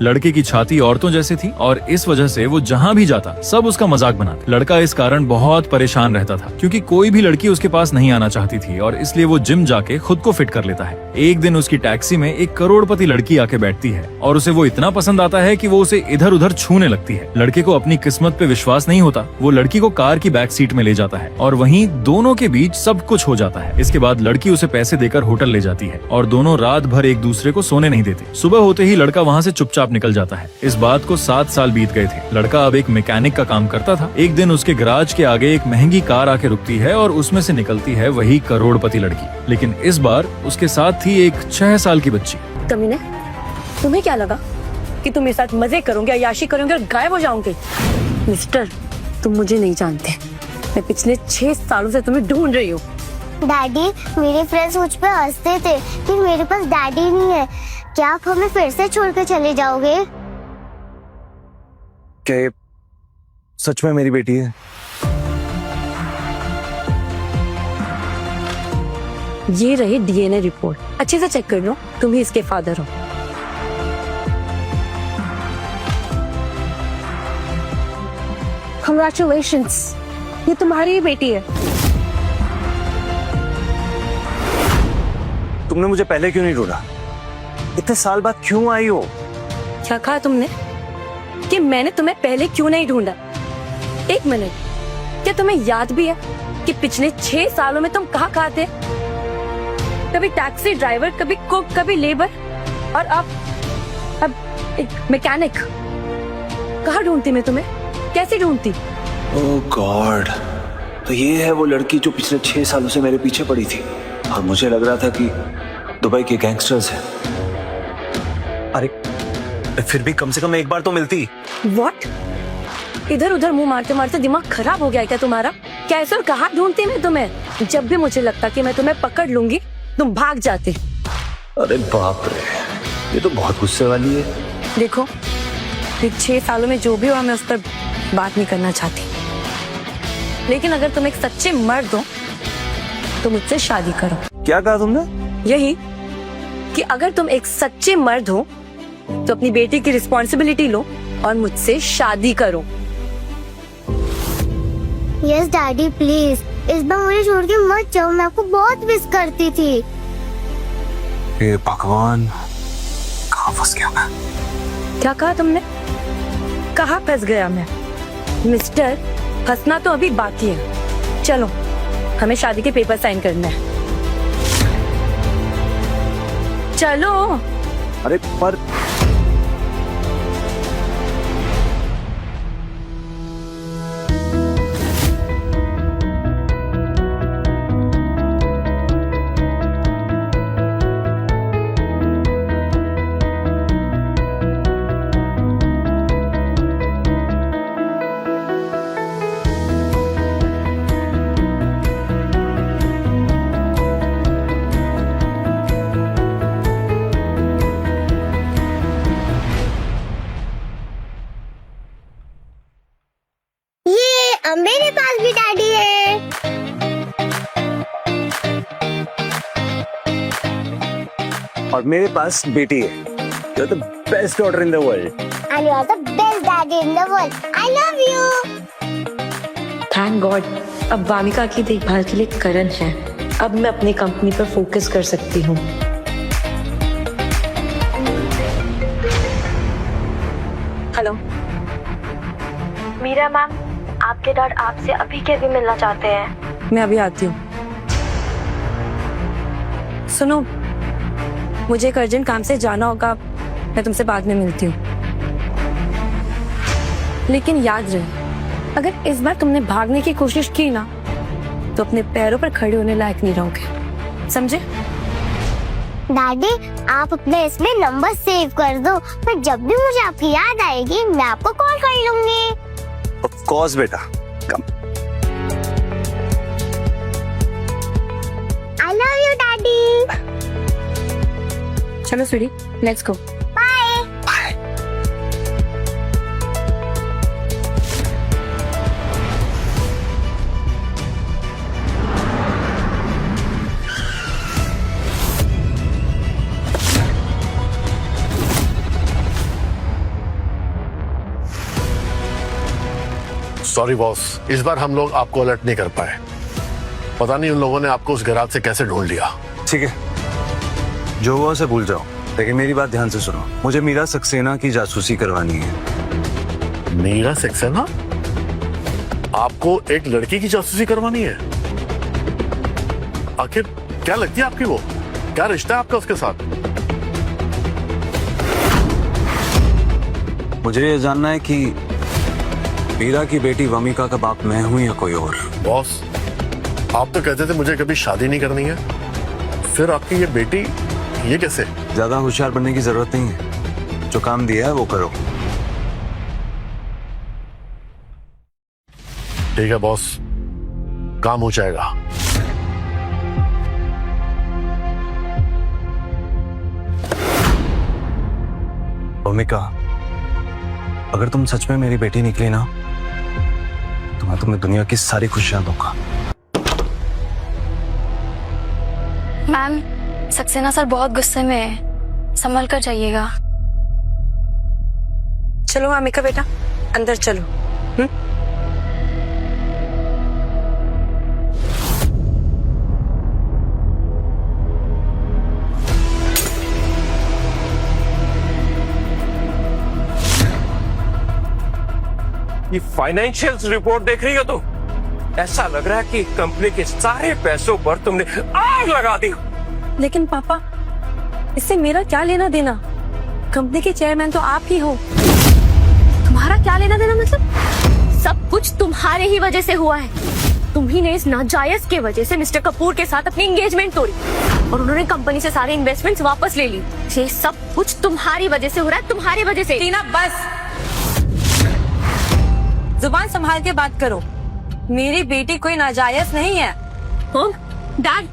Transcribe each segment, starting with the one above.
लड़के की छाती औरतों जैसी थी और इस वजह से वो जहाँ भी जाता सब उसका मजाक बनाते। लड़का इस कारण बहुत परेशान रहता था क्योंकि कोई भी लड़की उसके पास नहीं आना चाहती थी और इसलिए वो जिम जाके खुद को फिट कर लेता है। एक दिन उसकी टैक्सी में एक करोड़पति लड़की आके बैठती है और उसे वो इतना पसंद आता है कि वो उसे इधर उधर छूने लगती है। लड़के को अपनी किस्मत पे विश्वास नहीं होता। वो लड़की को कार की बैक सीट में ले जाता है और वहीं दोनों के बीच सब कुछ हो जाता है। इसके बाद लड़की उसे पैसे देकर होटल ले जाती है और दोनों रात भर एक दूसरे को सोने नहीं देते। सुबह होते ही लड़का वहाँ से चुपचाप निकल जाता है। इस बात को 7 साल बीत गए थे। लड़का अब एक मैकेनिक का काम करता था। एक दिन उसके गैराज के आगे एक महंगी कार आके रुकती है और उसमें से निकलती है वही करोड़पति लड़की, लेकिन इस बार उसके साथ थी एक 6 साल की बच्ची। कमीने, तुम्हें क्या लगा कि तुम मेरे साथ मजे करोगे, अय्याशी करोगे और गायब हो जाओगे? मिस्टर, तुम मुझे नहीं जानते। मैं पिछले 6 सालों से तुम्हें ढूंढ रही हूँ। डैडी, मेरे फ्रेंड्स मुझ पे हंसते थे कि मेरे पास डैडी नहीं है। क्या आप हमें फिर से छोड़ के चले जाओगे? क्या ये सच में मेरी बेटी है? ये रही डीएनए रिपोर्ट, अच्छे से चेक कर लो, तुम ही इसके फादर हो। Congratulations, ये तुम्हारी ही बेटी है। तुमने मुझे पहले क्यों नहीं ढूंढा? इतने साल बाद क्यों आई हो? क्या कहा तुमने कि मैंने तुम्हें पहले क्यों नहीं ढूंढा? एक मिनट, क्या तुम्हें याद भी है कि पिछले 6 सालों में तुम कहाँ थे? कभी टैक्सी ड्राइवर, कभी कुक, कभी लेबर और अब एक मैकेनिक। कहाँ ढूंढती मैं तुम्हें? कैसे ढूंढती? ओह गॉड, तो ये है वो लड़की जो पिछले 6 सालों से मेरे पीछे पड़ी थी और मुझे लग रहा था कि दुबई के गैंगस्टर्स हैं। अरे फिर भी कम से कम एक बार तो मिलती। What? इधर उधर मुंह मारते मारते दिमाग खराब हो गया है क्या तुम्हारा? कैसे और कहाँ ढूंढती मैं तुम्हें? जब भी मुझे लगता कि मैं तुम्हें पकड़ लूंगी तुम भाग जाते। अरे बाप रे, ये तो बहुत गुस्से वाली है। देखो, ये 6 सालों में जो भी हुआ मैं उस पर बात नहीं करना चाहती, लेकिन अगर तुम एक सच्चे मर्द हो तो मुझसे शादी करो। क्या कहा तुमने? यही कि अगर तुम एक सच्चे मर्द हो तो अपनी बेटी की रिस्पॉन्सिबिलिटी लो और मुझसे शादी करो। यस डैडी, प्लीज इस बार मुझे छोड़ के मत जाओ। मैं आपको बहुत मिस करती थी। हे भगवान, कहाँ फंस गया मैं? क्या कहा तुमने? कहाँ फंस गया मैं? मिस्टर, फंसना तो अभी बाकी है। चलो, हमें शादी के पेपर साइन करना है। चलो। अरे पर मेरे पास भी डैडी है। और मेरे पास बेटी है। You're the best daughter in the world. And you are the best daddy in the world. I love you. Thank God, अब वामिका की देखभाल के लिए करण है। अब मैं अपनी कंपनी पर फोकस कर सकती हूँ। हेलो मीरा मैम, आपके डैड आपसे अभी के अभी मिलना चाहते हैं। मैं अभी आती हूँ। सुनो, मुझे एक अर्जेंट काम से जाना होगा, मैं तुमसे बाद में मिलती हूँ। लेकिन याद रहे, अगर इस बार तुमने भागने की कोशिश की ना तो अपने पैरों पर खड़े होने लायक नहीं रहोगे, समझे? डैडी, आप अपने इसमें नंबर सेव कर दो, फिर जब भी मुझे आपकी याद आएगी मैं आपको कॉल कर लूंगी। Of course बेटा, come. I love you, Daddy. चलो sweetie, let's go. Bye. Bye. Sorry boss, इस बार हम लोग आपको अलर्ट नहीं कर पाए। पता नहीं उन लोगों ने आपको उस गैराज से कैसे ढूंढ लिया। ठीक है, जो हुआ उसे भूल जाओ, लेकिन मेरी बात ध्यान से सुनो। मुझे मीरा सक्सेना की जासूसी करवानी है। मीरा सक्सेना? आपको एक लड़की की जासूसी करवानी है? आखिर क्या लगती है आपकी वो? क्या रिश्ता है आपका उसके साथ? मुझे ये जानना है कि मीरा की बेटी वमिका का बाप मैं हूं या कोई और। बॉस, आप तो कहते थे मुझे कभी शादी नहीं करनी है, फिर आपकी ये बेटी ये कैसे? ज्यादा होशियार बनने की जरूरत नहीं है, जो काम दिया है वो करो। ठीक है बॉस, काम हो जाएगा। वमिका, अगर तुम सच में मेरी बेटी निकली ना, तो मैं तुम्हें दुनिया की सारी खुशियां दूंगा। मैम, सक्सेना सर बहुत गुस्से में है, संभल कर जाइएगा। चलो अमिका बेटा, अंदर चलो। ये फाइनेंशियल रिपोर्ट देख रही हो तुम? ऐसा लग रहा है कि कंपनी के सारे पैसों पर तुमने आग लगा दी। लेकिन पापा, इससे मेरा क्या लेना देना? कंपनी के चेयरमैन तो आप ही हो। तुम्हारा क्या लेना देना मतलब? सब कुछ तुम्हारे ही वजह से हुआ है। तुम ही ने इस नाजायज के वजह से मिस्टर कपूर के साथ अपनी एंगेजमेंट तोड़ी और उन्होंने कंपनी से सारे इन्वेस्टमेंट्स वापस ले ली। ये सब कुछ तुम्हारी वजह से हो रहा है, तुम्हारी वजह से। टीना बस, जुबान संभाल के बात करो। मेरी बेटी कोई नाजायज नहीं है। मॉम, डैड,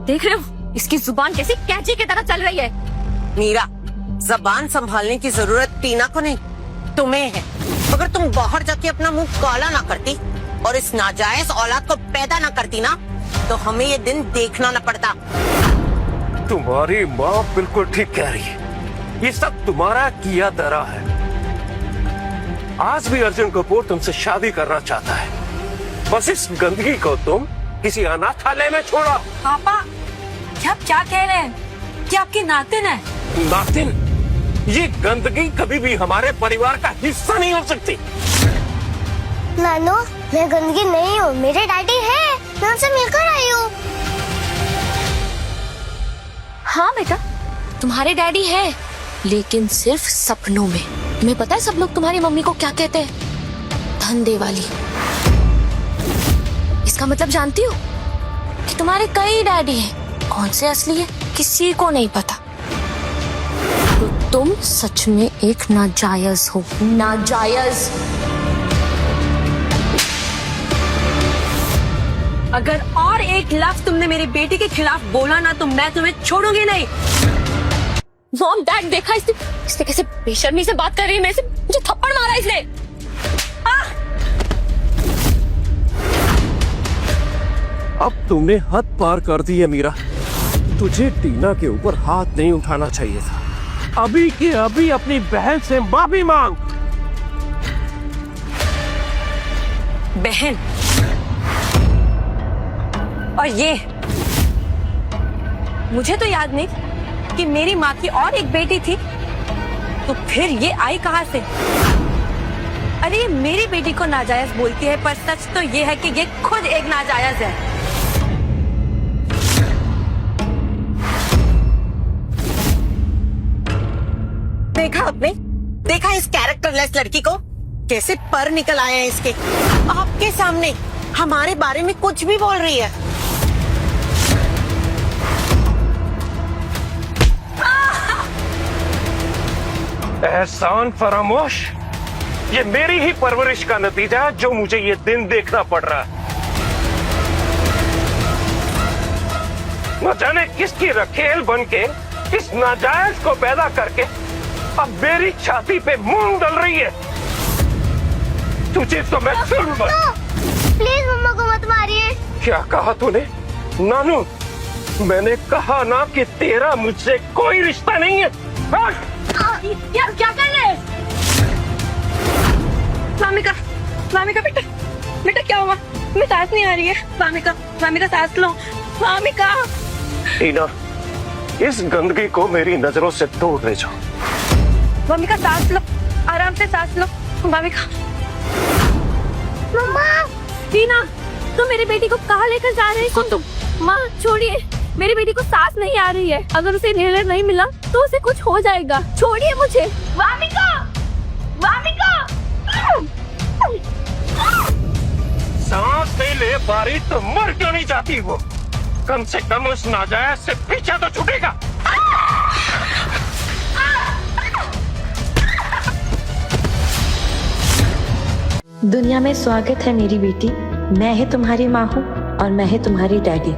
देख रहे हो इसकी जुबान कैसी कैंची की तरह चल रही है। मीरा, जबान संभालने की जरूरत टीना को नहीं, तुम्हें है। अगर तुम बाहर जाके अपना मुंह काला ना करती और इस नाजायज औलाद को पैदा ना करती ना, तो हमें ये दिन देखना न पड़ता। तुम्हारी माँ बिल्कुल ठीक कह रही है, ये सब तुम्हारा किया धरा है। आज भी अर्जुन कपूर तुमसे शादी करना चाहता है, बस इस गंदगी को तुम किसी अनाथालय में छोड़ो। पापा, आप क्या कह रहे हैं कि आपकी नातिन है? नातिन? ये गंदगी कभी भी हमारे परिवार का हिस्सा नहीं हो सकती। नानो, मैं गंदगी नहीं हूँ, मेरे डैडी है, मैं उनसे मिलकर आई हूँ। हाँ बेटा, तुम्हारे डैडी है, लेकिन सिर्फ सपनों में। तुम्हें पता है सब लोग तुम्हारी मम्मी को क्या कहते हैं? धंधे वाली। इसका मतलब जानती हो कि तुम्हारे कई डैडी हैं, कौन से असली है किसी को नहीं पता। तो तुम सच में एक नाजायज हो, नाजायज। अगर और एक लफ्ज तुमने मेरी बेटी के खिलाफ बोला ना, तो मैं तुम्हें छोड़ूंगी नहीं। मॉम, डैड, देखा इसने कैसे बेशर्मी से बात कर रही है मेरे से। मुझे थप्पड़ मारा इसने। अब तुमने हद पार कर दी है मीरा, तुझे टीना के ऊपर हाथ नहीं उठाना चाहिए था। अभी के अभी अपनी बहन से माफी मांग। बहन? और ये मुझे तो याद नहीं कि मेरी माँ की और एक बेटी थी, तो फिर ये आई कहाँ से? अरे ये मेरी बेटी को नाजायज बोलती है, पर सच तो ये है कि ये खुद एक नाजायज है। देखा आपने? देखा इस कैरेक्टरलेस लड़की को? कैसे पर निकल आए हैं इसके। आपके सामने हमारे बारे में कुछ भी बोल रही है। एहसान फरामोश, ये मेरी ही परवरिश का नतीजा है जो मुझे ये दिन देखना पड़ रहा है। न जाने किसकी रखेल बनके इस नाजायज को पैदा करके अब मेरी छाती पे मूंग डल रही है। तुझे तो मैं सुनूंगा। प्लीज मम्मा को मत मारिए। क्या कहा तूने? नानू, मैंने कहा ना कि तेरा मुझसे कोई रिश्ता नहीं है। यार क्या कर रहे हैं? वामिका, वामिका बेटा, मैं सांस नहीं आ रही है। वामिका, वामिका सांस लो। वामिका, टीना, इस गंदगी को मेरी नजरों से दूर ले जाओ। वामिका सांस लो, आराम से सांस लो। वामिका, मम्मा टीना, तुम मेरी बेटी को कहाँ लेकर जा रहे हो तुम? माँ छोड़िए, मेरी बेटी को सांस नहीं आ रही है। अगर उसे इनहेलर नहीं मिला तो उसे कुछ हो जाएगा। छोड़िए मुझे। वामिका, वामिका, सांस नहीं ले पा रही तो मर क्यों नहीं जाती वो? कम से कम उस नाजायज से पीछा तो छूटेगा। दुनिया में स्वागत है मेरी बेटी। मैं ही तुम्हारी माँ हूँ और मैं ही तुम्हारी डैडी।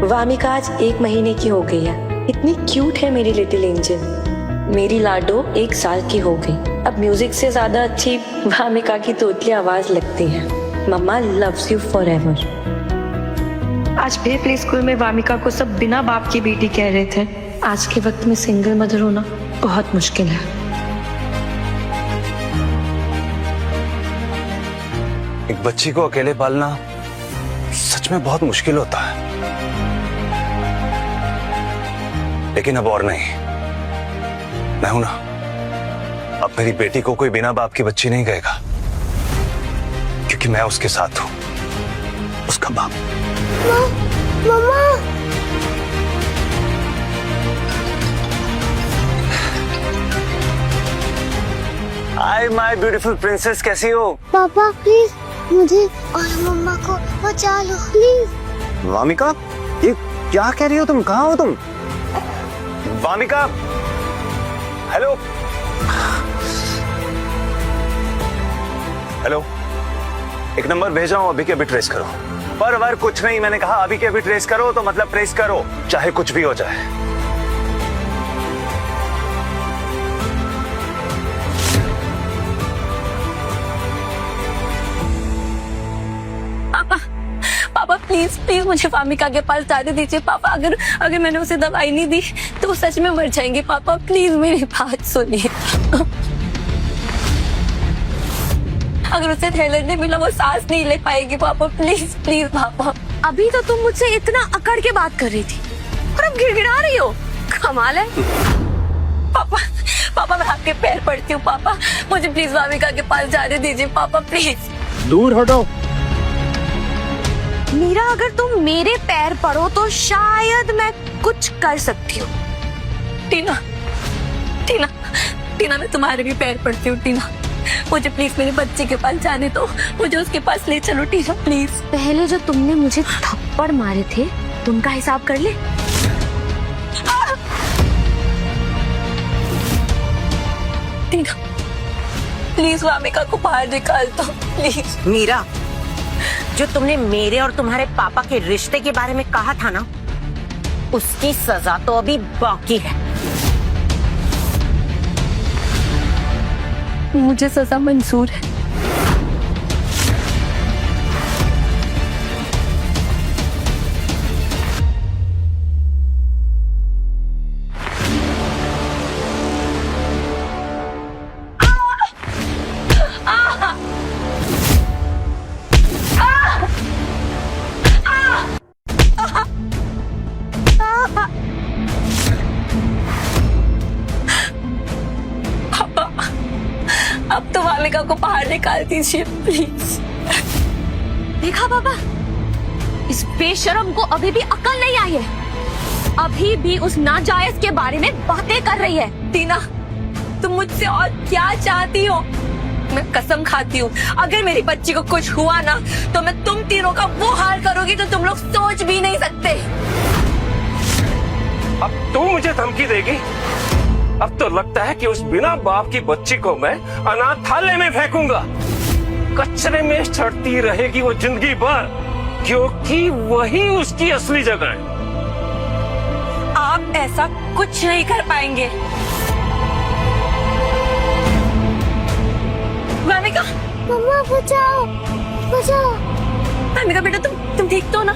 वामिका आज 1 महीने की हो गई है। इतनी क्यूट है मेरी लिटिल एंजल। मेरी लाडो 1 साल की हो गई। अब म्यूजिक से ज्यादा अच्छी वामिका की तोतली आवाज लगती है। मम्मा लव्स यू फॉरएवर। आज फिर प्ले स्कूल में वामिका को सब बिना बाप की बेटी कह रहे थे। आज के वक्त में सिंगल मदर होना बहुत मुश्किल है। एक बच्ची को अकेले पालना सच में बहुत मुश्किल होता है, लेकिन अब और नहीं। मैं हूं ना, अब मेरी बेटी को कोई बिना बाप की बच्ची नहीं कहेगा, क्योंकि मैं उसके साथ हूं, उसका बाप। मम्मा हाय माय ब्यूटीफुल प्रिंसेस, कैसी हो? पापा प्लीज मुझे और मम्मा को बचा लो प्लीज। वामिका, ये क्या कह रही हो तुम? कहाँ हो तुम? वामिका, हेलो हेलो, एक नंबर भेजा हूं, अभी के अभी ट्रेस करो। पर कुछ नहीं, मैंने कहा अभी के अभी ट्रेस करो तो मतलब ट्रेस करो, चाहे कुछ भी हो जाए। पापा प्लीज प्लीज मुझे वामिका के पास जाने दीजिए। पापा, अगर मैंने उसे दवाई नहीं दी तो वो सच में मर जाएंगे। पापा प्लीज मेरी बात सुनिए। अगर उसे इनहेलर नहीं मिला वो सांस नहीं ले पाएगी। पापा प्लीज प्लीज पापा। अभी तो तुम मुझसे इतना अकड़ के बात कर रही थी और अब गिड़गिड़ा रही हो। कमाल है। पापा, पापा मैं आपके पैर पड़ती हूँ। पापा मुझे प्लीज वामिका के पास जाने दीजिए। पापा प्लीज। दूर हटो। मीरा, अगर तुम मेरे पैर पड़ो तो शायद मैं कुछ कर सकती हूँ। टीना, टीना, टीना मैं तुम्हारे भी पैर पड़ती हूँ। टीना मुझे प्लीज मेरे बच्चे के पास जाने दो, मुझे उसके पास ले चलो। टीना प्लीज। पहले जो तुमने मुझे थप्पड़ मारे थे तुमका हिसाब कर ले। टीना प्लीज वामिका को बाहर निकाल दो प्लीज। मीरा, जो तुमने मेरे और तुम्हारे पापा के रिश्ते के बारे में कहा था ना, उसकी सजा तो अभी बाकी है। मुझे सजा मंजूर है। अब तो वामिका को बाहर निकाल दीजिए प्लीज। देखा पापा, इस बेशरम को अभी भी अकल नहीं आई है। अभी भी उस नाजायज के बारे में बातें कर रही है। टीना तुम मुझसे और क्या चाहती हो? मैं कसम खाती हूँ अगर मेरी बच्ची को कुछ हुआ ना तो मैं तुम तीनों का वो हाल करूंगी तो तुम लोग सोच भी नहीं सकते। अब तू मुझे धमकी देगी? अब तो लगता है कि उस बिना बाप की बच्ची को मैं अनाथालय में फेंकूंगा। कचरे में सड़ती रहेगी वो जिंदगी भर, क्योंकि वही उसकी असली जगह है। आप ऐसा कुछ नहीं कर पाएंगे। वामिका, मम्मा बचाओ बचाओ। वामिका बेटा तुम ठीक तो ना?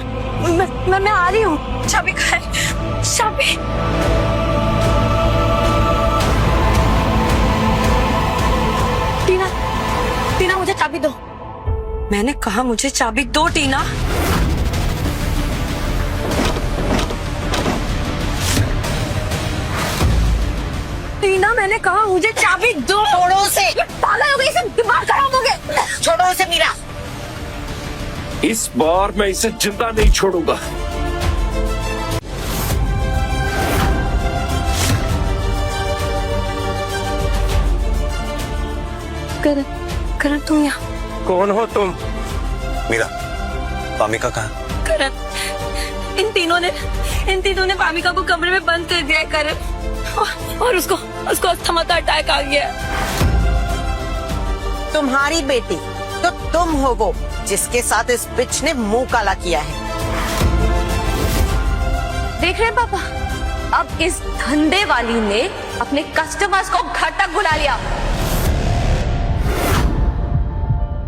मैं आ रही हूँ। चाबी कहाँ है? चाबी। टीना, टीना मुझे चाबी दो। मैंने कहा मुझे चाबी दो टीना। टीना मैंने कहा मुझे चाबी दो। छोड़ो उसे, पागल हो गई, इसे दिमाग खराब हो गया। छोड़ो उसे मीरा। इस बार मैं इसे जिंदा नहीं छोड़ूंगा। करण, करण तुम यहाँ? कौन हो तुम? मीरा, वामिका कहाँ? करण, इन तीनों ने वामिका को कमरे में बंद कर दिया है करण, और उसको अस्थमा का अटैक आ गया है। तुम्हारी बेटी तो तुम हो वो जिसके साथ इस बिच ने मुंह काला किया है। देख रहे हैं पापा, अब इस धंधे वाली ने अपने कस्टमर्स को घर तक बुला लिया।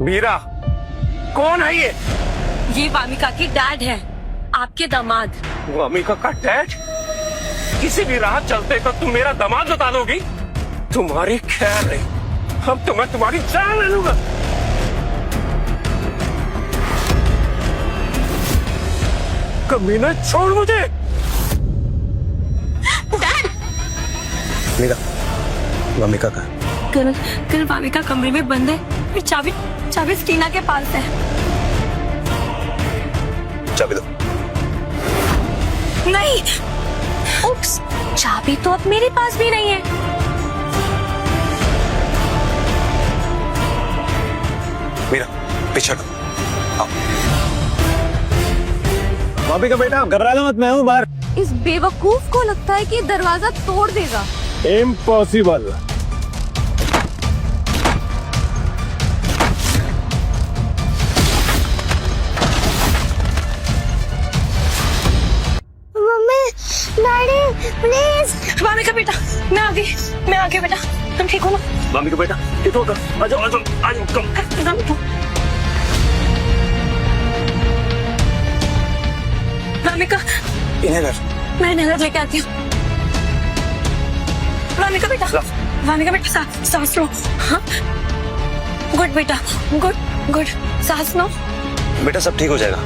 मीरा, कौन है ये? ये वामिका की डैड है, आपके दामाद। वामिका का डैड? किसी भी राह चलते तो तुम मेरा दामाद बता दोगी? तुम्हारी खैर नहीं, अब तो मैं तुम्हारी जान ले लूंगा। कमीना, छोड़ मुझे। मीरा, वामिका कहाँ? करण, वामिका कमरे में बंद है, फिर चाबी टीना के पास है। चाबी दो। नहीं। उप्स, चाबी तो अब मेरे पास भी नहीं है। मीरा, पीछे हटो। आओ। वामिका बेटा, घबरा मत, मैं हूँ बाहर। इस बेवकूफ को लगता है कि दरवाजा तोड़ देगा। Impossible. Mummy, daddy, please. Wamiqa बेटा, मैं आ गई बेटा, तुम ठीक हो ना? वामिका बेटा, इधर आ जाओ, आ जाओ, आ जाओ, कम। वामिका, इन्हें घर। मैं नजर लेके आती हूँ। वामिका बेटा, सांस लो। हाँ, गुड बेटा, गुड, सांस लो। बेटा सब ठीक हो जाएगा।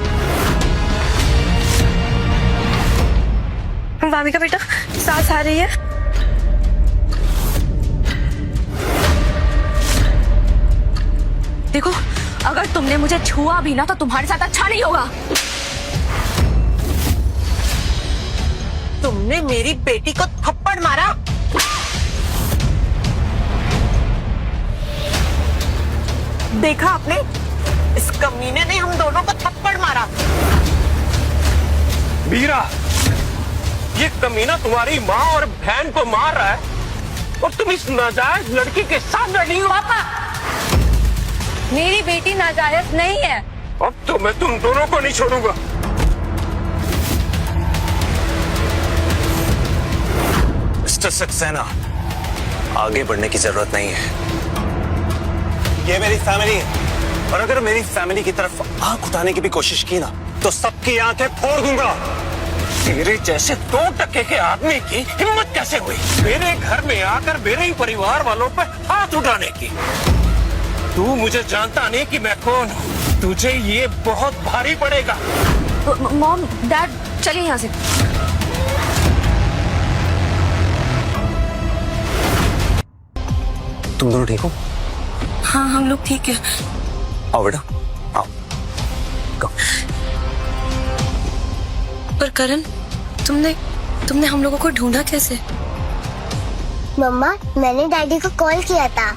वामिका बेटा, सांस आ रही है। देखो, अगर तुमने मुझे छुआ भी ना तो तुम्हारे साथ अच्छा नहीं होगा। तुमने मेरी बेटी को थप्पड़ मारा। देखा आपने, इस कमीने ने हम दोनों को थप्पड़ मारा। मीरा, ये कमीना तुम्हारी माँ और बहन को मार रहा है और तुम इस नाजायज लड़की के साथ बैठी हो। पापा, मेरी बेटी नाजायज नहीं है। अब तो मैं तुम दोनों को नहीं छोड़ूंगा। मिस्टर सक्सेना, आगे बढ़ने की जरूरत नहीं है। ये मेरी फैमिली है, और अगर मेरी फैमिली की तरफ आंख उठाने की भी कोशिश की ना तो सबकी आंखें फोड़ दूंगा। तेरे जैसे 2 टके के आदमी की हिम्मत कैसे हुई मेरे घर में आकर मेरे ही परिवार वालों पर हाथ उठाने की? तू मुझे जानता नहीं कि मैं कौन हूँ। तुझे ये बहुत भारी पड़ेगा। मॉम, डैड, चलिए यहाँ से। तुम दोनों ठीक हो? हाँ, हम लोग ठीक है। आओ बेटा, आओ। Go. पर करण, तुमने हम लोगों को ढूंढा कैसे? मम्मा, मैंने डैडी को कॉल किया था।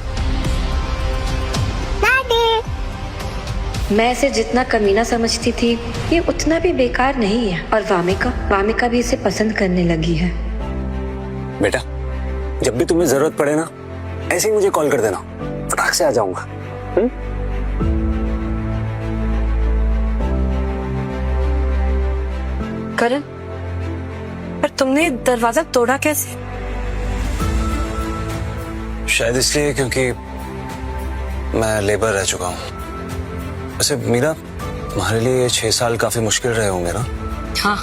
डैडी, मैं इसे जितना कमीना समझती थी ये उतना भी बेकार नहीं है, और वामिका भी इसे पसंद करने लगी है। बेटा, जब भी तुम्हें जरूरत पड़े ना, ऐसे ही मुझे कॉल कर देना, फटाक से आ जाऊंगा। करण, पर तुमने दरवाजा तोड़ा कैसे? शायद इसलिए क्योंकि मैं लेबर रह चुका हूँ। वैसे मीरा, तुम्हारे लिए 6 साल काफी मुश्किल रहे होंगे ना? हाँ,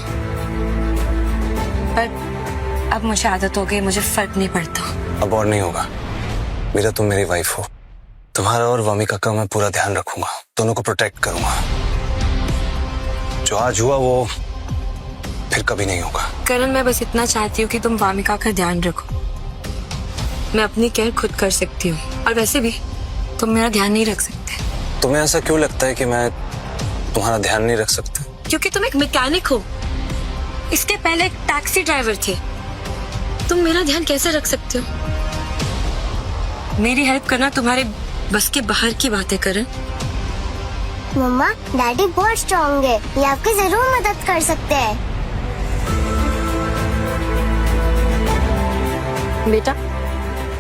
पर अब मुझे आदत हो गई, मुझे फर्क नहीं पड़ता। अब और नहीं होगा। मीरा, तुम मेरी वाइफ हो, तुम्हारा और वामिका का मैं पूरा ध्यान रखूंगा, दोनों को प्रोटेक्ट करूंगा। जो आज हुआ वो फिर कभी नहीं होगा। करण, मैं बस इतना चाहती हूँ कि तुम वामिका का ध्यान रखो। मैं अपनी केयर खुद कर सकती हूँ, और वैसे भी तुम मेरा ध्यान नहीं रख सकते। तुम्हें ऐसा क्यों लगता है कि मैं तुम्हारा ध्यान नहीं रख सकता? क्योंकि तुम एक मैकेनिक हो, इसके पहले एक टैक्सी ड्राइवर थे। तुम मेरा ध्यान कैसे रख सकते हो? मेरी हेल्प करना तुम्हारे बस के बाहर की बातें करें। मम्मा, डैडी बहुत स्ट्रॉन्ग है, ये आपकी जरूर मदद कर सकते हैं। बेटा,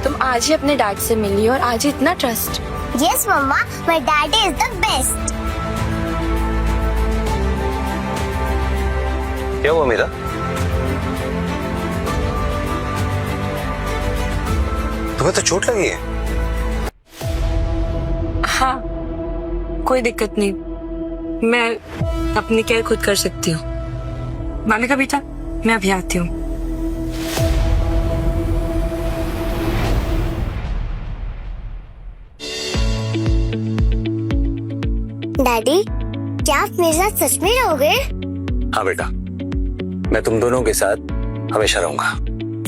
तुम आज ही अपने डैड से मिली और आज ही इतना trust. Yes mamma, my daddy is the best. क्या हुआ मेरा? तुम्हें तो चोट लगी है। हाँ, कोई दिक्कत नहीं, मैं अपनी केयर खुद कर सकती हूँ। वामिका बेटा, मैं अभी आती हूँ। डैडी, क्या आप मेरे साथ सच में रहोगे? हाँ बेटा, मैं तुम दोनों के साथ हमेशा रहूंगा।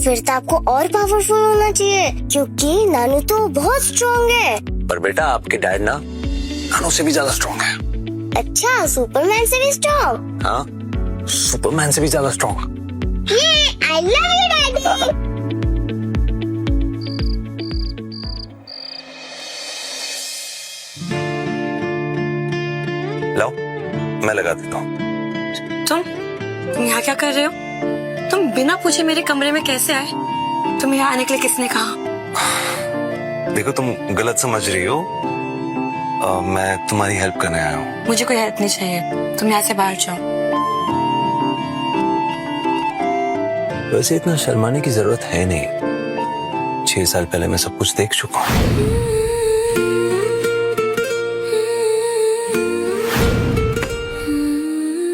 फिर तो आपको और पावरफुल होना चाहिए, क्योंकि नानू तो बहुत स्ट्रॉन्ग है। पर बेटा, आपके डैड ना नानू से भी ज्यादा स्ट्रॉन्ग है। अच्छा, सुपरमैन से भी स्ट्रॉन्ग? हाँ, सुपरमैन से भी ज्यादा strong. I love you daddy. लाओ, मैं लगा देता हूँ। तुम यहाँ क्या कर रहे हो? तुम बिना पूछे मेरे कमरे में कैसे आए? तुम यहाँ आने के लिए किसने कहा? देखो, तुम गलत समझ रही हो। मैं तुम्हारी हेल्प करने आया हूँ। मुझे कोई हेल्प नहीं चाहिए, तुम यहाँ से बाहर जाओ। वैसे इतना शर्माने की जरूरत है नहीं। 6 साल पहले मैं सब कुछ देख चुका हूँ।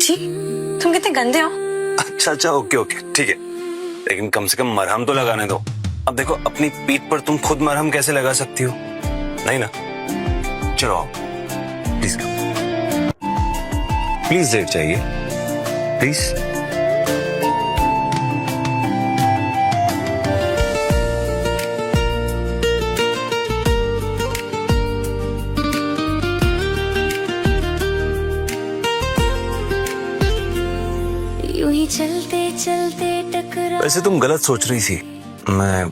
जी, तुम कितने गंदे हो। अच्छा, ओके, ठीक है, लेकिन कम से कम मरहम तो लगाने दो। अब देखो, अपनी पीठ पर तुम खुद मरहम कैसे लगा सकती हो? नहीं ना? चलो आओ, प्लीज देर चाहिए, प्लीज। यूं ही चलते चलते टकरा। वैसे तुम गलत सोच रही थी, मैं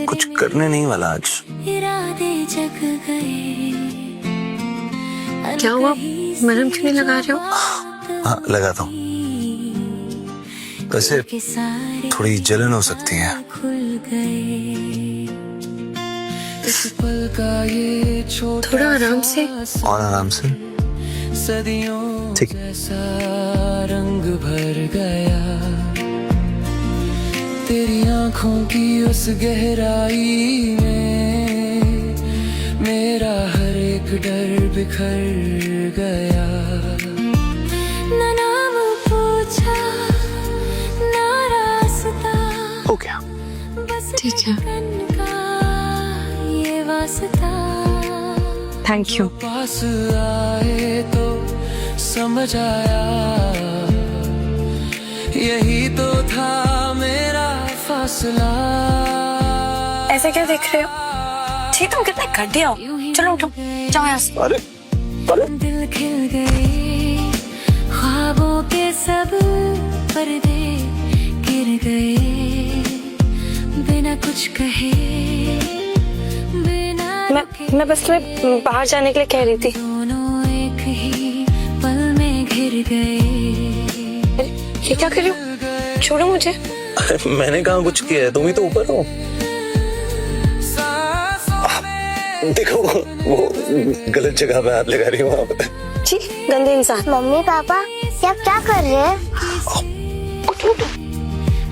कुछ करने नहीं वाला आज। इरादे जग गए। क्या हुआ, मरहम क्यों नहीं लगा रहे हो? हाँ, लगाता हूँ। वैसे थोड़ी जलन हो सकती है। थोड़ा आराम से। और आराम से। ठीक है। रंग भर गया तेरी आंखों की उस गहराई में, मेरा हर एक डर बिखर गया। ना नाम पूछा ना रास्ता, हो गया। बस ठीक है। धड़कन का ये वास्ता। Thank you. पास आए तो समझ आया, यही तो था मेरा फासला। ऐसे क्या देख रहे हो? ठीक, तुम कितने घटिया हो। चलो उठो, जाओ यहाँ से। अरे दिल खिल गए, ख्वाबों के सब पर्दे गिर गए, बिना कुछ कहे, बिना मैं बस तुम्हें बाहर जाने के लिए कह रही थी। दोनों एक ही पल में घिर गए। ये क्या कर रही हो? छोड़ो मुझे। मैंने कहा कुछ किया है, तुम ही तो ऊपर हो। देखो, वो गलत जगह पे हाथ लगा रही हो आप। जी, गंदे इंसान। मम्मी पापा, क्या क्या कर रहे हैं?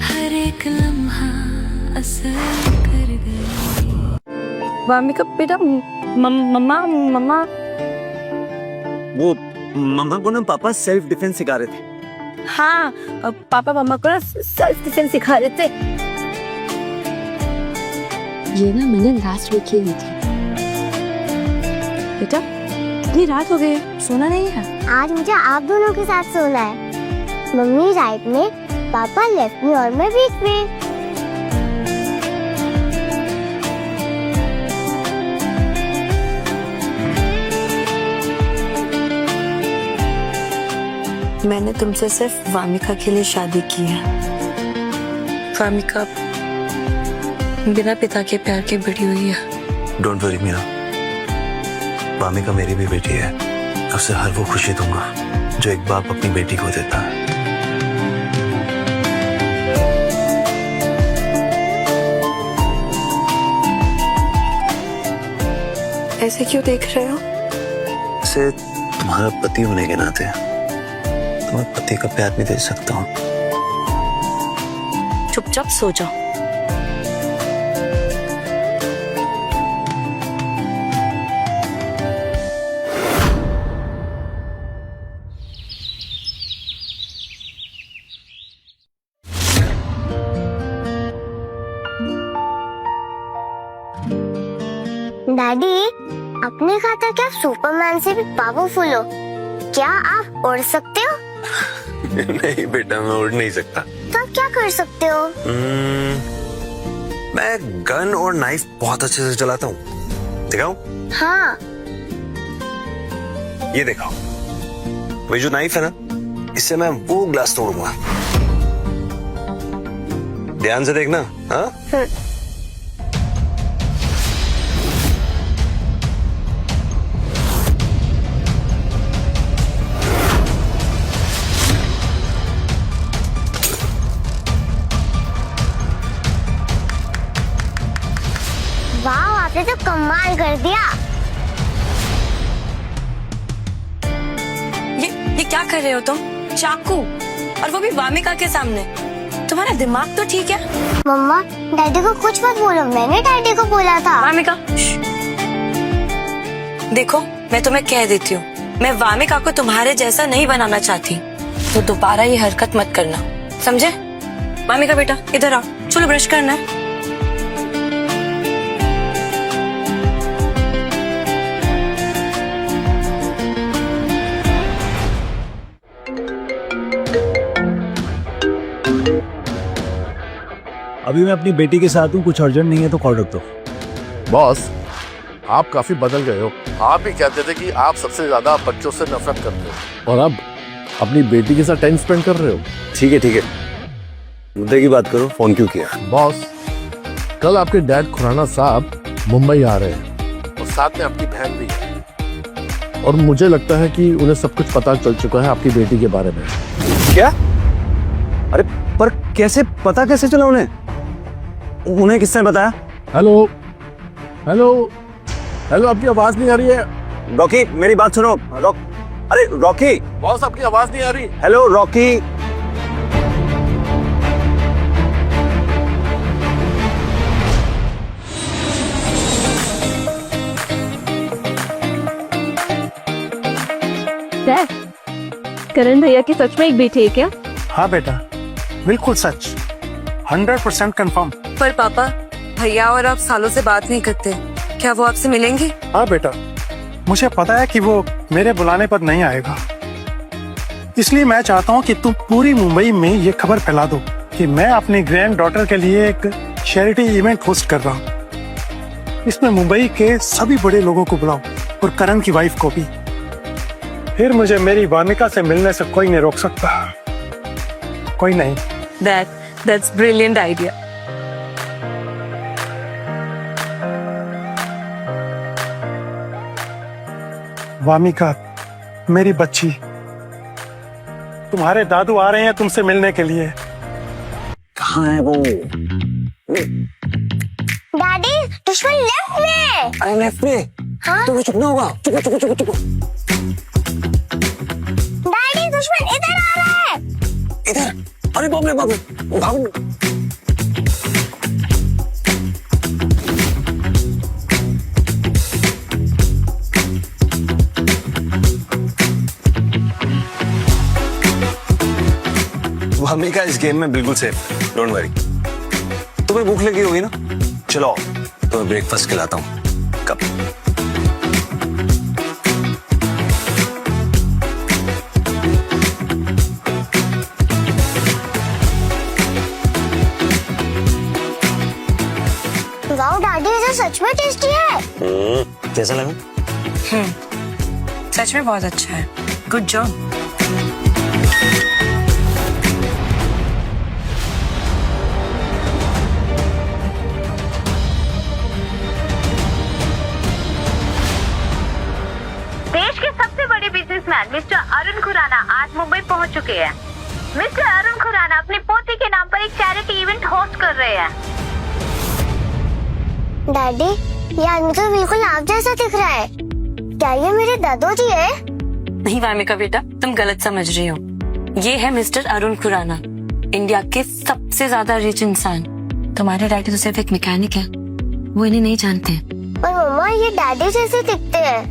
हर एक लम्हा असर कर गया। वामिका बेटा, मम्मा वो मम्मा को ना पापा सेल्फ डिफेंस सिखा रहे थे। हाँ, पापा मम्मा को ना सेल्फ डिफेंस सिखा रहे थे। ये ना मैंने लास्ट वीक ही ली थी। बेटा इतनी रात हो गई है, सोना नहीं है? आज मुझे आप दोनों के साथ सोना है। मम्मी राइट में, पापा लेफ्ट में और मैं बीच में। मैंने तुमसे सिर्फ वामिका के लिए शादी की है। वामिका बिना पिता के प्यार के बड़ी हुई है। डोंट वरी मीना, वामिका मेरी भी बेटी है। उसे हर वो खुशी दूंगा जो एक बाप अपनी बेटी को देता है। ऐसे क्यों देख रहे हो? इसे तुम्हारा पति होने के नाते तुम्हें पति का प्यार भी दे सकता हूँ। चुपचाप सो जाओ। डैडी, आपने कहा था कि आप सुपरमैन से भी पावरफुल हो। क्या आप उड़ सकते हो? नहीं बेटा, मैं उड़ नहीं सकता। तो आप क्या कर सकते हो? मैं गन और नाइफ बहुत अच्छे से चलाता हूँ। दिखाऊं? हाँ। ये दिखाओ। वही जो नाइफ है ना, इससे मैं वो ग्लास तोड़ूंगा। ध्यान से देखना। हाँ? वाह, आपने तो कमाल कर दिया। ये क्या कर रहे हो तुम? चाकू, और वो भी वामिका के सामने। तुम्हारा दिमाग तो ठीक है? मम्मा, डैडी को कुछ मत बोलो, मैंने डैडी को बोला था। वामिका, देखो मैं तुम्हें कह देती हूँ, मैं वामिका को तुम्हारे जैसा नहीं बनाना चाहती, तो दोबारा ये हरकत मत करना, समझे? वामिका बेटा इधर आओ, चलो ब्रश करना है। अभी मैं अपनी बेटी के साथ हूँ, कुछ अर्जेंट नहीं है तो कॉल रख दो। बॉस, आप काफी बदल गए हो। आप ही कहते थे कि आप सबसे ज्यादा बच्चों से नफरत करते हो, और अब अपनी बेटी के साथ टाइम स्पेंड कर रहे हो। ठीक है, मुद्दे की बात करो। फोन क्यों किया? बॉस, कल आपके डैड खुराना साहब मुंबई आ रहे हैं और साथ में आपकी बहन भी है, और मुझे लगता है कि उन्हें सब कुछ पता चल चुका है आपकी बेटी के बारे में। क्या? अरे पर कैसे पता कैसे चला उन्हें? उन्हें किसने बताया? हेलो हेलो हेलो, आपकी आवाज नहीं आ रही है। रॉकी, मेरी बात सुनो। अरे रॉकी। बॉस, आपकी आवाज नहीं आ रही। Hello Rocky. करण भैया की सच में एक बेटी है क्या? हाँ बेटा, बिल्कुल सच, 100% कंफर्म। पर पापा, भैया और आप सालों से बात नहीं करते, क्या वो आपसे मिलेंगे? हाँ बेटा, मुझे पता है कि वो मेरे बुलाने पर नहीं आएगा, इसलिए मैं चाहता हूँ कि तुम पूरी मुंबई में ये खबर फैला दो कि मैं अपनी ग्रैंड डॉटर के लिए एक चैरिटी इवेंट होस्ट कर रहा हूँ। इसमें मुंबई के सभी बड़े लोगों को बुलाओ और करण की वाइफ को भी। फिर मुझे मेरी वामिका से मिलने से कोई नहीं रोक सकता, कोई नहीं। That's brilliant idea. वामिका, मेरी बच्ची, तुम्हारे दादू आ रहे हैं तुमसे मिलने के लिए। कहाँ है वो? डैडी, दुश्मन लेफ्ट में। अरे लेफ्ट में? हाँ? तुम्हें चुपना होगा। चुप। डैडी, दुश्मन इधर आ रहा है। इधर? अरे बाप रे, भागो। वामिका इस गेम में बिल्कुल सेफ, डोंट वरी। तुम्हें भूख लगी होगी ना? चलो तुम्हें ब्रेकफास्ट खिलाता हूँ। कब? सच में टेस्टी है। कैसा लगा? सच में बहुत अच्छा है। Good job. देश के सबसे बड़े बिजनेसमैन मिस्टर अरुण खुराना आज मुंबई पहुंच चुके हैं। मिस्टर अरुण खुराना अपनी पोती के नाम पर एक चैरिटी इवेंट होस्ट कर रहे हैं। डैडी, ये आदमी तो बिल्कुल आप जैसा दिख रहा है। क्या ये मेरे दादाजी है? नहीं वामिका बेटा, तुम गलत समझ रही हो। ये है मिस्टर अरुण खुराना, इंडिया के सबसे ज्यादा रिच इंसान। तुम्हारे डैडी तो सिर्फ एक मैकेनिक है, वो इन्हें नहीं जानते। पर मम्मा, ये डैडी जैसे दिखते हैं।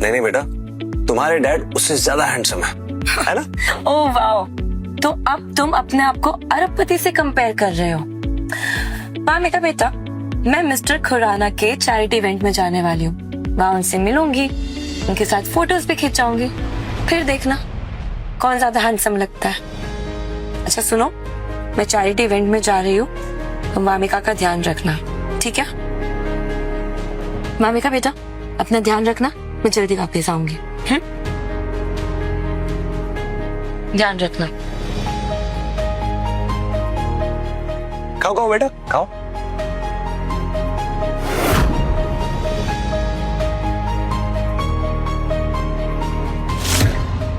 नहीं बेटा, तुम्हारे डैड उससे ज्यादा हैंडसम है ना? ओह वाओ, तो अब तुम अपने आप को अरबपति से कंपेयर कर रहे हो। वामिका बेटा, मैं मिस्टर खुराना के चैरिटी इवेंट में जाने वाली हूँ। वहाँ उनसे मिलूंगी, उनके साथ फोटोज भी खिंचाऊंगी, फिर देखना कौन ज्यादा हैंडसम लगता है। अच्छा सुनो, मैं चैरिटी इवेंट में जा रही हूँ, तुम वामिका का ध्यान रखना, ठीक है? वामिका बेटा, अपना ध्यान रखना, मैं जल्दी वापस आऊंगी। ध्यान रखना। खाओ बेटा, खाओ।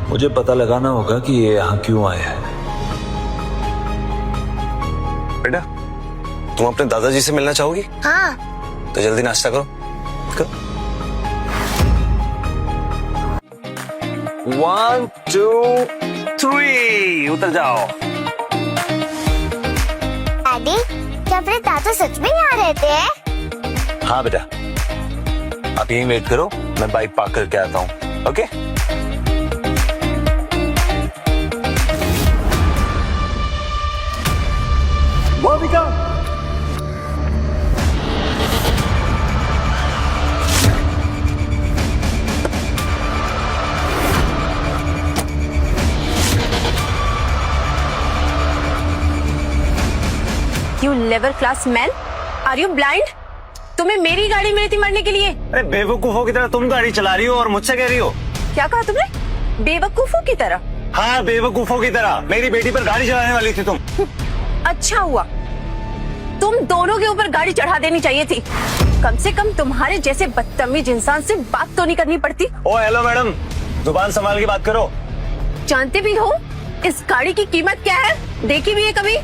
मुझे पता लगाना होगा कि ये यहाँ क्यों आए हैं। बेटा, तुम अपने दादाजी से मिलना चाहोगी? हाँ। तो जल्दी नाश्ता करो। 1 2 3 उतर जाओ। डैडी, क्या अपने दादा सच में यहाँ रहते हैं? हाँ बेटा, आप यहीं वेट करो, मैं बाइक पार्क करके आता हूँ। Okay? Wamiqa, You level class man, are you blind? तुम्हें मेरी गाड़ी मिली थी मरने के लिए। अरे बेवकूफों की तरह तुम गाड़ी चला रही हो और मुझसे कह रही हो। क्या कहा तुमने? बेवकूफों की तरह? हाँ, बेवकूफों की तरह। मेरी बेटी पर गाड़ी चलाने वाली थी तुम। अच्छा हुआ, तुम दोनों के ऊपर गाड़ी चढ़ा देनी चाहिए थी। कम से कम तुम्हारे जैसे बदतमीज इंसान से बात तो नहीं करनी पड़ती। ओ हेलो मैडम, जुबान संभाल के बात करो। जानते भी हो इस गाड़ी की कीमत क्या है? देखी भी है कभी?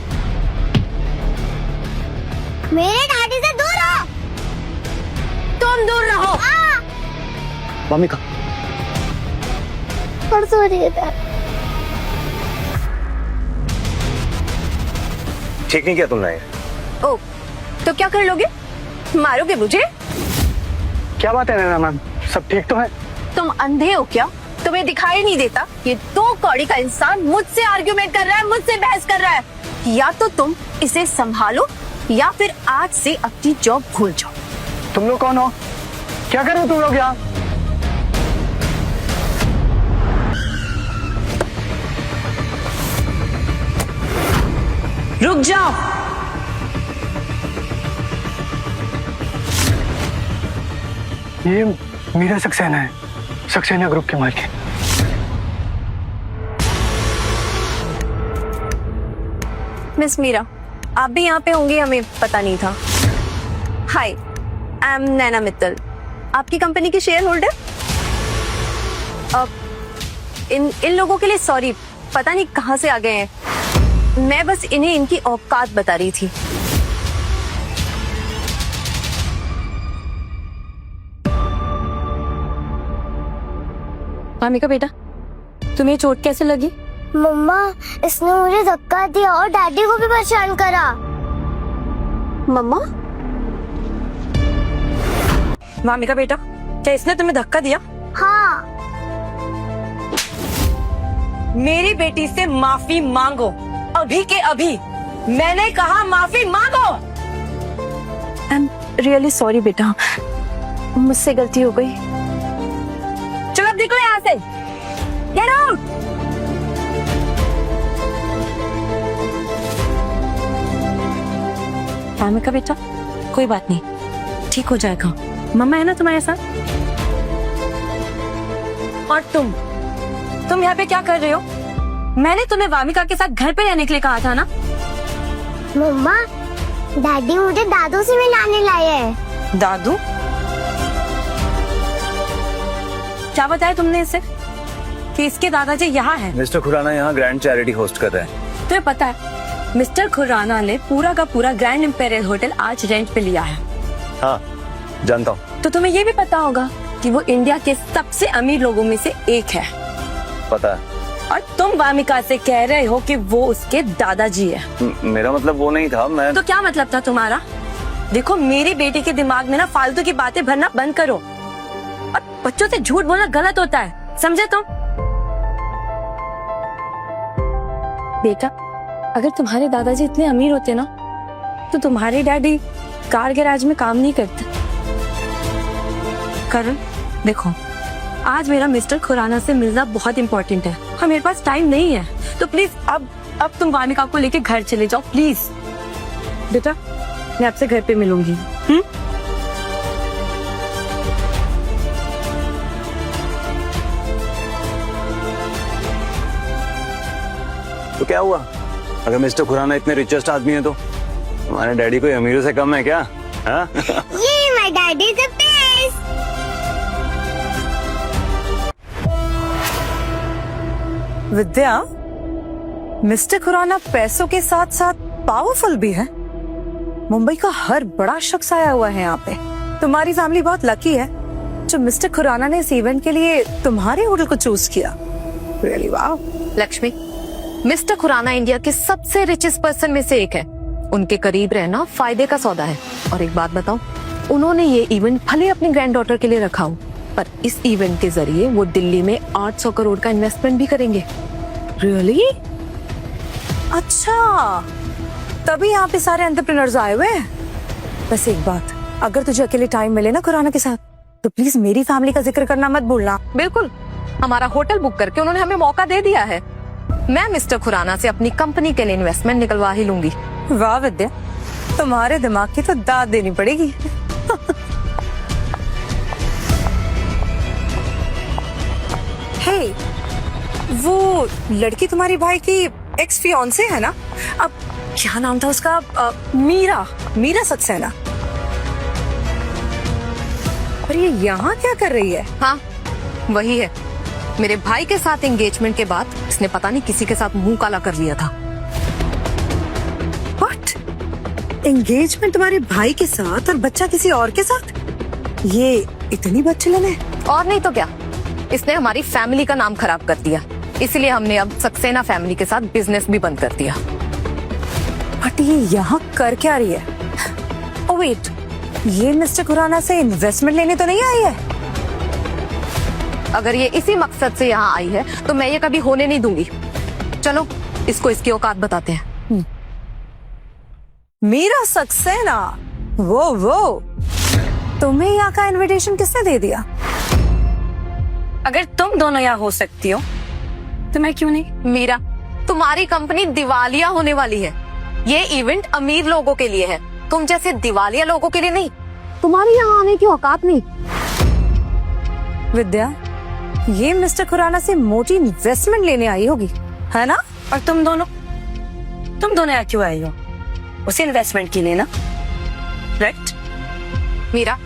मेरे डैडी से दूर हो। तुम दूर रहो। वामिका, ठीक नहीं किया तुमने। ओ, तो क्या कर लोगे? मारोगे मुझे? क्या बात है नैना मैम, सब ठीक तो है? तुम अंधे हो क्या? तुम्हें दिखाई नहीं देता? ये 2 कौड़ी का इंसान मुझसे आर्ग्यूमेंट कर रहा है, मुझसे बहस कर रहा है। या तो तुम इसे संभालो या फिर आज से अपनी जॉब भूल जाओ। तुम लोग कौन हो? क्या कर रहे हो तुम लोग यहाँ? रुक जाओ। ये मीरा सक्सेना है, सक्सेना ग्रुप के मालिक। मिस मीरा, आप भी यहाँ पे होंगे, हमें पता नहीं था। हाय, आई एम नैना मित्तल, आपकी कंपनी की शेयर होल्डर। इन लोगों के लिए सॉरी, पता नहीं कहाँ से आ गए हैं। मैं बस इन्हें इनकी औकात बता रही थी। वामिका बेटा, तुम्हें चोट कैसे लगी? मम्मा, इसने मुझे धक्का दिया और डैडी को भी परेशान करा। मम्मा? वामिका बेटा, क्या इसने तुम्हें धक्का दिया? हाँ। मेरी बेटी से माफी मांगो, अभी के अभी। मैंने कहा माफी मांगो। आई एम रियली सॉरी बेटा, मुझसे गलती हो गई। चलो अब निकलो यहाँ से। Get out! वामिका बेटा, कोई बात नहीं, ठीक हो जाएगा। मम्मा है ना तुम्हारे साथ। और तुम यहाँ पे क्या कर रहे हो? मैंने तुम्हें वामिका के साथ घर पे रहने के लिए कहा था ना। मम्मा, डैडी मुझे दादू से मिलाने लाए हैं। दादू? क्या बताया तुमने इसे कि इसके दादाजी यहाँ हैं? मिस्टर खुराना यहाँ ग्रैंड चैरिटी होस्ट कर रहे हैं। तुम्हें पता है मिस्टर खुराना ने पूरा का पूरा ग्रैंड इंपेरियल होटल आज रेंट पे लिया है। हाँ, जानता हूँ। तो तुम्हें ये भी पता होगा कि वो इंडिया के सबसे अमीर लोगों में से एक है। पता है। और तुम वामिका से कह रहे हो कि वो उसके दादाजी है। मेरा मतलब वो नहीं था। मैं तो क्या मतलब था तुम्हारा? देखो, मेरी बेटी के दिमाग में ना फालतू की बातें भरना बंद करो। और बच्चों से झूठ बोलना गलत होता है, समझे तुम? बेटा, अगर तुम्हारे दादाजी इतने अमीर होते ना तो तुम्हारे डैडी कार गैराज में काम नहीं करते। करण, देखो, आज मेरा मिस्टर खुराना से मिलना बहुत इम्पोर्टेंट है और मेरे पास टाइम नहीं है। तो प्लीज अब तुम वामिका को लेके घर चले जाओ प्लीज। बेटा, मैं आपसे घर पे मिलूंगी। तो क्या हुआ? अगर मिस्टर खुराना इतने रिचेस्ट आदमी है तो हमारे डैडी कोई अमीरों से कम है क्या? हाँ? ये my daddy is the best. Vidya, mister Khurana पैसों के साथ साथ पावरफुल भी है। मुंबई का हर बड़ा शख्स आया हुआ है यहाँ पे। तुम्हारी फैमिली बहुत लकी है जो मिस्टर खुराना ने इस इवेंट के लिए तुम्हारे होटल को चूज किया। Really wow. Lakshmi, mister Khurana India के सबसे रिचेस्ट पर्सन में से एक है। उनके करीब रहना फायदे का सौदा है। और एक बात बताऊं, उन्होंने ये इवेंट भले अपनी ग्रैंड डॉटर के लिए रखा हो, पर इस इवेंट के जरिए वो दिल्ली में 800 करोड़ का इन्वेस्टमेंट भी करेंगे। रियली? अच्छा, तभी यहाँ पे सारे एंटरप्रेन्योर्स आए हुए हैं। बस एक बात, अगर तुझे अकेले टाइम मिले ना खुराना के साथ तो प्लीज मेरी फैमिली का जिक्र करना मत भूलना। बिल्कुल, हमारा होटल बुक करके उन्होंने हमें मौका दे दिया है। मैं मिस्टर खुराना से अपनी कंपनी के लिए इन्वेस्टमेंट निकलवा ही लूंगी। वाह विद्या, तुम्हारे दिमाग की तो दाद देनी पड़ेगी। हे, वो लड़की तुम्हारी भाई की एक्स फियांसे है ना? अब क्या नाम था उसका? मीरा सक्सेना। पर ये यहाँ क्या कर रही है? हाँ, वही है। मेरे भाई के साथ एंगेजमेंट के बाद इसने पता नहीं किसी के साथ मुंह काला कर लिया था। व्हाट? एंगेजमेंट तुम्हारे भाई के साथ और बच्चा किसी और के साथ? ये इतनी बदचलन है। और नहीं तो क्या, इसने हमारी फैमिली का नाम खराब कर दिया। इसलिए हमने अब सक्सेना फैमिली के साथ बिजनेस भी बंद कर दिया। बट ये यहाँ कर क्या रही है? ओ वेट, ये मिस्टर खुराना से इन्वेस्टमेंट लेने तो नहीं आई है? अगर ये इसी मकसद से यहाँ आई है तो मैं ये कभी होने नहीं दूंगी। चलो इसको इसकी औकात बताते हैं। मीरा सक्सेना, वो तुम्हें यहाँ का इनविटेशन किसने दे दिया? अगर तुम दोनों यहाँ हो सकती हो तो मैं क्यों नहीं? मीरा, तुम्हारी कंपनी दिवालिया होने वाली है। ये इवेंट अमीर लोगों के लिए है, तुम जैसे दिवालिया लोगों के लिए नहीं। तुम्हारी यहाँ आने की औकात नहीं। विद्या, ये मिस्टर खुराना से मोटी इन्वेस्टमेंट लेने आई होगी, है ना? और तुम दोनों यहाँ क्यों आई हो? उसे इन्वेस्टमेंट के लिए ना, राइट? मीरा,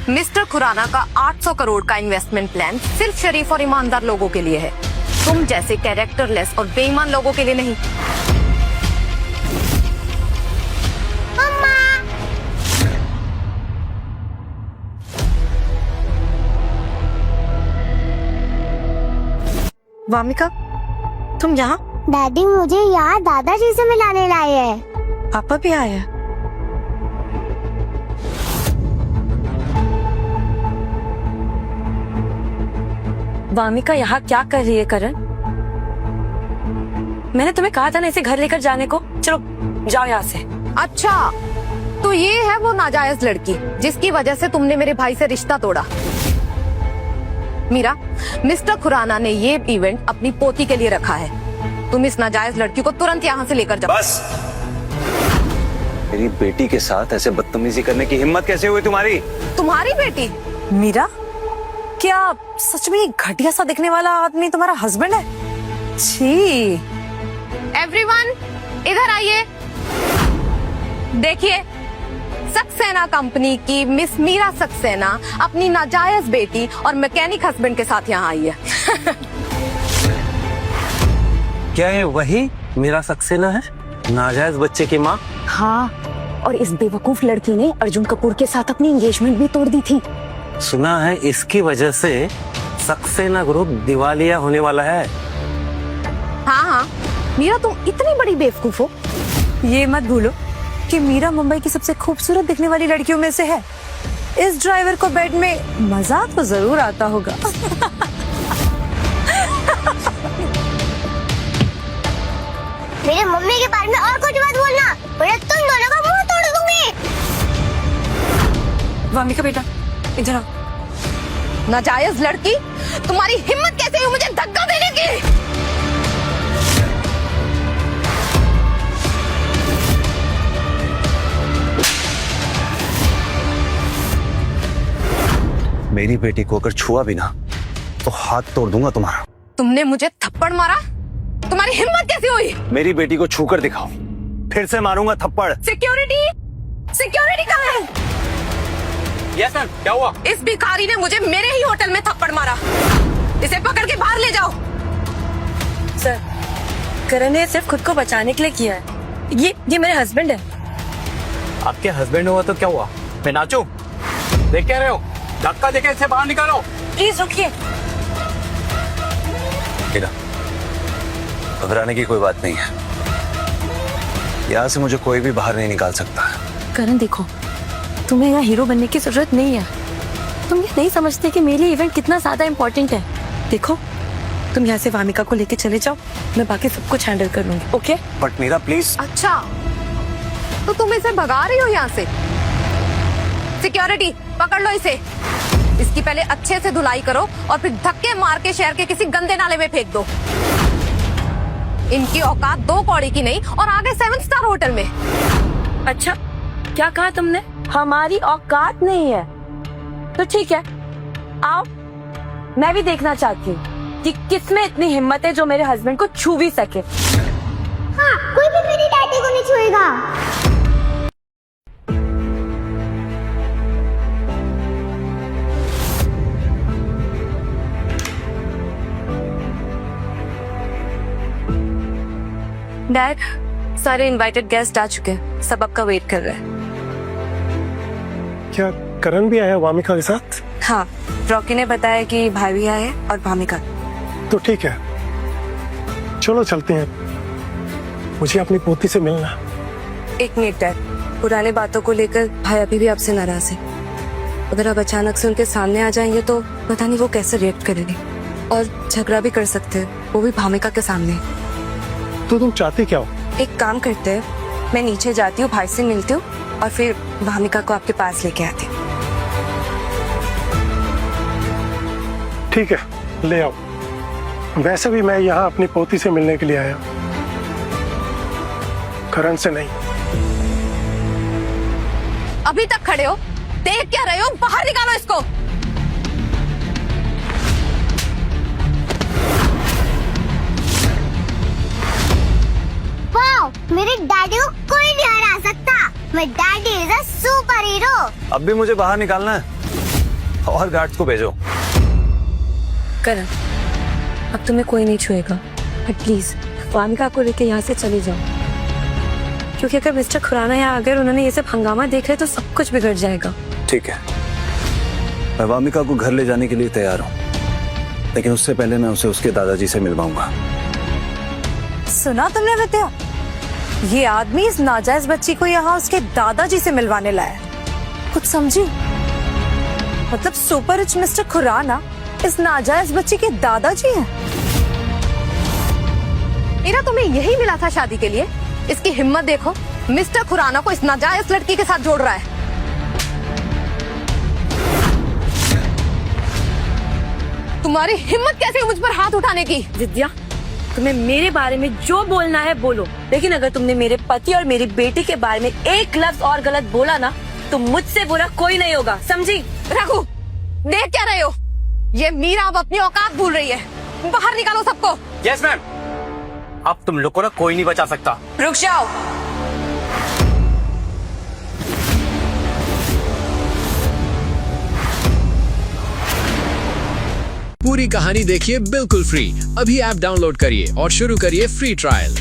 मिस्टर खुराना का 800 करोड़ का इन्वेस्टमेंट प्लान सिर्फ शरीफ और ईमानदार लोगों के लिए है, तुम जैसे कैरेक्टरलेस और बेईमान लोगों के लिए नहीं। वामिका, तुम यहाँ? डैडी मुझे यहाँ दादाजी से मिलाने लाए हैं। पापा भी आए हैं? वामिका यहाँ क्या कर रही है करण? मैंने तुम्हें कहा था ना इसे घर लेकर जाने को। चलो जाओ यहाँ से। अच्छा, तो ये है वो नाजायज लड़की जिसकी वजह से तुमने मेरे भाई से रिश्ता तोड़ा। मीरा, मिस्टर खुराना ने ये इवेंट अपनी पोती के लिए रखा है। तुम इस नाजायज लड़की को तुरंत यहाँ से लेकर जाओ। बस, मेरी बेटी के साथ ऐसे बदतमीजी करने की हिम्मत कैसे हुई तुम्हारी? तुम्हारी बेटी? मीरा, क्या सच में ये घटिया सा दिखने वाला आदमी तुम्हारा हस्बैंड है? छी। एवरीवन इधर आइए। देखिए, सक्सेना कंपनी की मिस मीरा सक्सेना अपनी नाजायज बेटी और मैकेनिक हस्बैंड के साथ यहाँ आई है। क्या है वही मेरा सक्सेना है, नाजायज बच्चे की माँ? हाँ, और इस बेवकूफ लड़की ने अर्जुन कपूर के साथ अपनी एंगेजमेंट भी तोड़ दी थी। सुना है इसकी वजह से सक्सेना ग्रुप दिवालिया होने वाला है। हाँ हाँ, मीरा तुम इतनी बड़ी बेवकूफ हो। ये मत भूलो कि मीरा मुंबई की सबसे खूबसूरत दिखने वाली लड़कियों में से है। इस ड्राइवर को बेड में मजा तो जरूर आता होगा। मेरे मम्मी के बारे में और कुछ मत बोलना, वरना तुम दोनों का मुंह तोड़ दूंगी। वामिका बेटा, इधर आओ। नाजायज लड़की, तुम्हारी हिम्मत कैसे हुई मुझे धक्का देने की? मेरी बेटी को अगर छुआ भी ना तो हाथ तोड़ दूंगा तुम्हारा। तुमने मुझे थप्पड़ मारा? तुम्हारी हिम्मत कैसे हुई? मेरी बेटी को छू कर दिखाओ, फिर से मारूंगा थप्पड़। सिक्योरिटी, सिक्योरिटी कहाँ है? यस सर, क्या हुआ? इस भिखारी ने मुझे मेरे ही होटल में थप्पड़ मारा। इसे पकड़ के बाहर ले जाओ। सर, करण ने सिर्फ खुद को बचाने के लिए किया है। ये मेरे हस्बैंड है। आपके हस्बैंड हुआ तो क्या हुआ? मैं नाचूं? देख क्या रहे हो? धक्का देके इसे बाहर निकालो। प्लीज रुकिए। घबराने की कोई बात नहीं है, यहाँ से मुझे कोई भी बाहर नहीं निकाल सकता। करण देखो, तुम्हें यहाँ हीरो बनने की जरूरत नहीं है। तुम ये नहीं समझते कि मेरे लिए इवेंट कितना ज्यादा इम्पोर्टेंट है। देखो, तुम यहाँ से वामिका को लेके चले जाओ, मैं बाकी सब कुछ हैंडल कर लूंगी। ओके? But Meera please. अच्छा, तो तुम इसे भगा रही हो यहाँ से? सिक्योरिटी, पकड़ लो इसे। इसकी पहले अच्छे से धुलाई करो और फिर धक्के मार के शहर के किसी गंदे नाले में फेंक दो। इनकी औकात 2 कौड़ी की नहीं और आगे 7 स्टार होटल में। अच्छा, क्या कहा तुमने? हमारी औकात नहीं है तो ठीक है, आओ, मैं भी देखना चाहती हूँ कि किसमें इतनी हिम्मत है जो मेरे हस्बैंड को छू भी सके। हाँ, कोई भी मेरी डैडी को नहीं छुएगा। डैड, सारे इनवाइटेड गेस्ट आ चुके हैं, सब आपका वेट कर रहे हैं। क्या करण भी आया वामिका के साथ? हाँ, रॉकी ने बताया कि भाई भी आए और भामिका। तो ठीक है, चलो चलते हैं, मुझे अपनी पोती से मिलना। एक मिनट डैड, पुराने बातों को लेकर भाई अभी भी आपसे नाराज है। अगर आप अचानक से उनके सामने आ जाएंगे तो पता नहीं वो कैसे रिएक्ट करेंगे, और झगड़ा भी कर सकते हैं, वो भी भामिका के सामने। तो तुम चाहती क्या हो? एक काम करते हैं, मैं नीचे जाती हूँ, भाई से मिलती हूँ और फिर भामिका को आपके पास लेके आती हूँ। ठीक है, ले आओ। वैसे भी मैं यहाँ अपनी पोती से मिलने के लिए आया, करण से नहीं। अभी तक खड़े हो, देख क्या रहे हो? बाहर निकालो इसको। वाओ, मेरे डैडी को कोई नहीं हरा सकता। मैं daddy is a super hero. अब भी मुझे बाहर निकालना है और गार्ड्स को भेजो। करण, अब तुम्हें कोई नहीं छुएगा, बट प्लीज वामिका को लेके यहाँ से चले जाओ, क्योंकि अगर मिस्टर खुराना यहाँ अगर उन्होंने ये सब हंगामा देख लिया तो सब कुछ बिगड़ जाएगा। ठीक है, मैं वामिका को घर ले जाने के लिए तैयार हूँ, लेकिन उससे पहले मैं उसे उसके दादाजी से मिलवाऊंगा। सुना तुमने विद्या? ये आदमी इस नाजायज बच्ची को यहाँ उसके दादाजी से मिलवाने लाया। कुछ समझी? मतलब सुपर रिच मिस्टर खुराना इस नाजायज बच्ची के दादाजी हैं। इरा, तुम्हें यही मिला था शादी के लिए? इसकी हिम्मत देखो, मिस्टर खुराना को इस नाजायज लड़की के साथ जोड़ रहा है। तुम्हारी हिम्मत कैसे मुझ पर हाथ उठाने की? विद्या, तुम्हें मेरे बारे में जो बोलना है बोलो, लेकिन अगर तुमने मेरे पति और मेरी बेटी के बारे में एक लफ्ज और गलत बोला ना तो मुझसे बुरा कोई नहीं होगा, समझी? रघु, देख क्या रहे हो? ये मीरा अब अपनी औकात भूल रही है। बाहर निकालो सबको। Yes ma'am. अब तुम लोग को ना कोई नहीं बचा सकता। रुक जाओ। पूरी कहानी देखिए बिल्कुल फ्री। अभी ऐप डाउनलोड करिए और शुरू करिए फ्री ट्रायल।